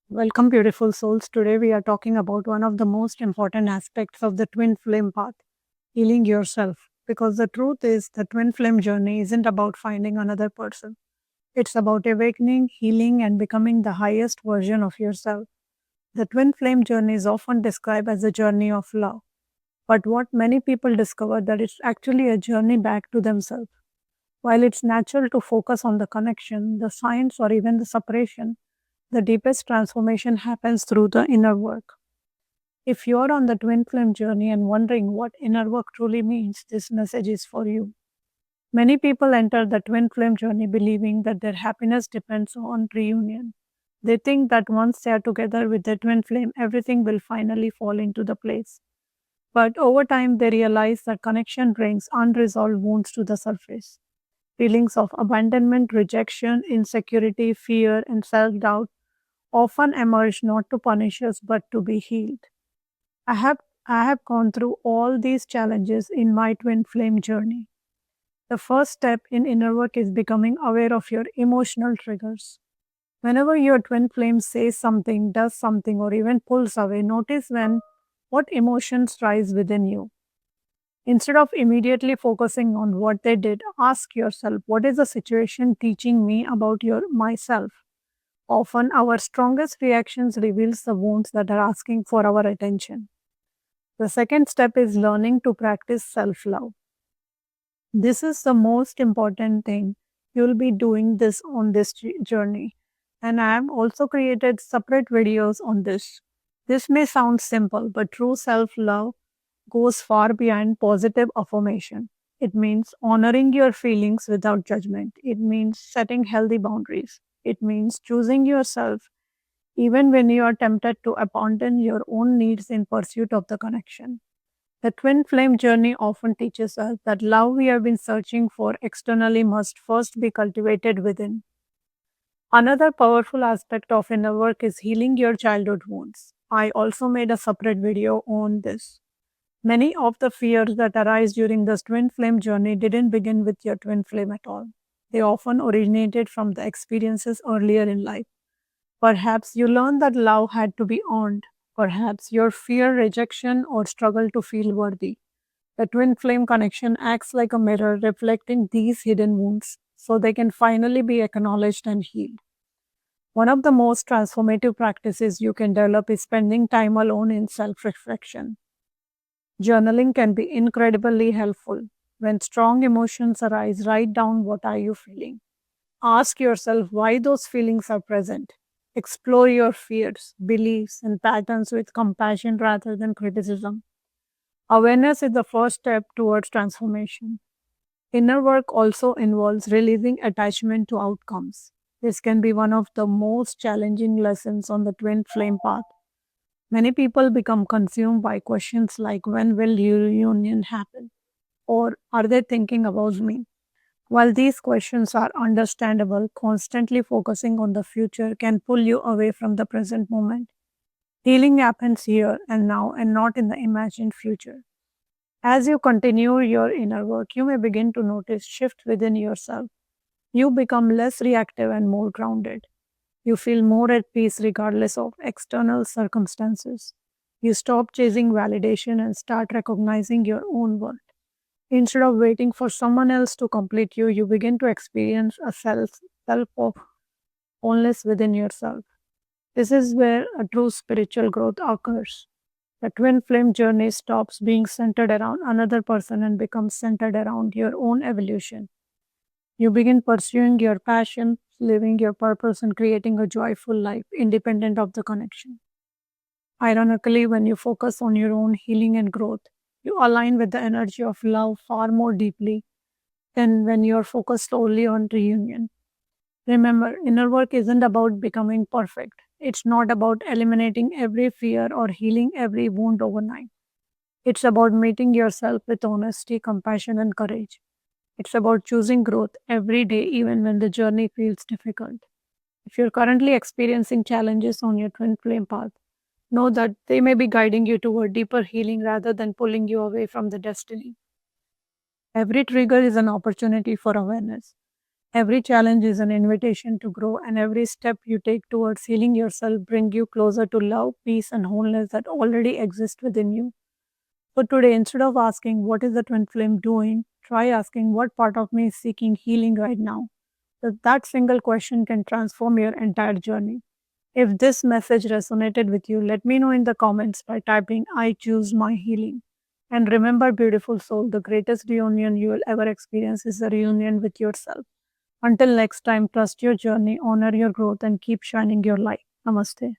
Welcome, beautiful souls. Today we are talking about one of the most important aspects of the twin flame path, healing yourself. Because the truth is, the twin flame journey isn't about finding another person, it's about awakening, healing, and becoming the highest version of yourself. The twin flame journey is often described as a journey of love, but what many people discover that it's actually a journey back to themselves. While it's natural to focus on the connection, the science, or even the separation, the deepest transformation happens through the inner work. If you're on the twin flame journey and wondering what inner work truly means, this message is for you. Many people enter the twin flame journey believing that their happiness depends on reunion. They think that once they are together with their twin flame, everything will finally fall into the place. But over time, they realize that connection brings unresolved wounds to the surface. Feelings of abandonment, rejection, insecurity, fear, and self doubt often emerge not to punish us but to be healed. I have I have gone through all these challenges in my twin flame journey. The first step in inner work is becoming aware of your emotional triggers. Whenever your twin flame says something, does something, or even pulls away, notice when what emotions rise within you. Instead of immediately focusing on what they did, ask yourself, what is the situation teaching me about your myself? Often our strongest reactions reveals the wounds that are asking for our attention. The second step is learning to practice self-love. This is the most important thing. You'll be doing this on this journey. And I have also created separate videos on this. This may sound simple, but true self-love goes far beyond positive affirmation. It means honoring your feelings without judgment. It means setting healthy boundaries. It means choosing yourself even when you are tempted to abandon your own needs in pursuit of the connection. The twin flame journey often teaches us that love we have been searching for externally must first be cultivated within. Another powerful aspect of inner work is healing your childhood wounds. I also made a separate video on this. Many of the fears that arise during this twin flame journey didn't begin with your twin flame at all. They often originated from the experiences earlier in life. Perhaps you learned that love had to be earned. Perhaps your fear rejection or struggle to feel worthy. The twin flame connection acts like a mirror reflecting these hidden wounds so they can finally be acknowledged and healed. One of the most transformative practices you can develop is spending time alone in self reflection. Journaling can be incredibly helpful. When strong emotions arise, write down what are you feeling. Ask yourself why those feelings are present. Explore your fears, beliefs, and patterns with compassion rather than criticism. Awareness is the first step towards transformation. Inner work also involves releasing attachment to outcomes. This can be one of the most challenging lessons on the twin flame path. Many people become consumed by questions like when will reunion happen? Or are they thinking about me? While these questions are understandable, constantly focusing on the future can pull you away from the present moment. Healing happens here and now and not in the imagined future. As you continue your inner work, you may begin to notice shifts within yourself. You become less reactive and more grounded. You feel more at peace regardless of external circumstances. You stop chasing validation and start recognizing your own worth. Instead of waiting for someone else to complete you, you begin to experience a self of wholeness within yourself. This is where a true spiritual growth occurs. The twin flame journey stops being centered around another person and becomes centered around your own evolution. You begin pursuing your passion, living your purpose, and creating a joyful life independent of the connection. Ironically, when you focus on your own healing and growth, you align with the energy of love far more deeply than when you're focused solely on reunion. Remember, inner work isn't about becoming perfect. It's not about eliminating every fear or healing every wound overnight. It's about meeting yourself with honesty, compassion, and courage. It's about choosing growth every day, even when the journey feels difficult. If you're currently experiencing challenges on your twin flame path, know that they may be guiding you toward deeper healing rather than pulling you away from the destiny. Every trigger is an opportunity for awareness. Every challenge is an invitation to grow, and every step you take towards healing yourself bring you closer to love, peace, and wholeness that already exist within you. So today, instead of asking what is the twin flame doing, try asking what part of me is seeking healing right now. That single question can transform your entire journey. If this message resonated with you, let me know in the comments by typing I choose my healing. And remember, beautiful soul, the greatest reunion you will ever experience is a reunion with yourself. Until next time, trust your journey, honor your growth, and keep shining your light. Namaste.